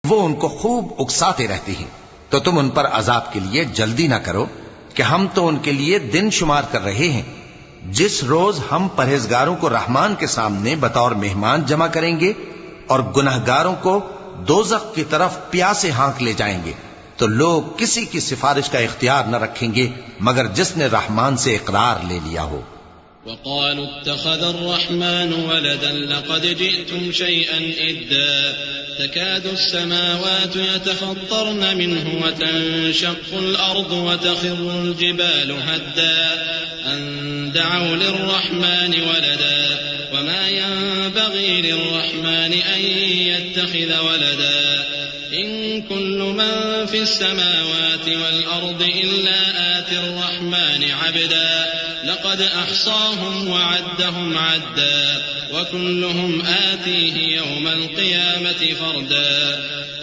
वो उनको खूब उकसाते रहती हैं। तो तुम उन पर अजाब के लिए जल्दी ना करो कि हम तो उनके लिए दिन शुमार कर रहे हैं, जिस रोज हम परहेजगारों को रहमान के सामने बतौर मेहमान जमा करेंगे और गुनहगारों को दोजख की तरफ प्यासे हाँक ले जाएंगे। तो लोग किसी की सिफारिश का इख्तियार न रखेंगे मगर जिसने रहमान से इकरार ले लिया हो। वक़ालू इत्तख़ज़ अर्रहमान वलदन लक़द जिअतुम शयअन इद्दा तकादु अस्समावातु यतफ़त्तरन मिन्हु वतंशक़्क़ुल अर्दु वतख़िर्रुल जिबालु हद्दा अन दअऊ लिर्रहमान वलदा वमा यंबग़ी लिर्रहमान अन यत्तख़िज़ वलदा इन कुल्लु मन फ़िस्समावाति वल अर्दि इल्ला आतिर्रहमान अब्दा लक़द अहसाहुम वअद्दहुम अद्दा वकुल्लुहुम आतीहि यौमल क़ियामति फ़र्दा।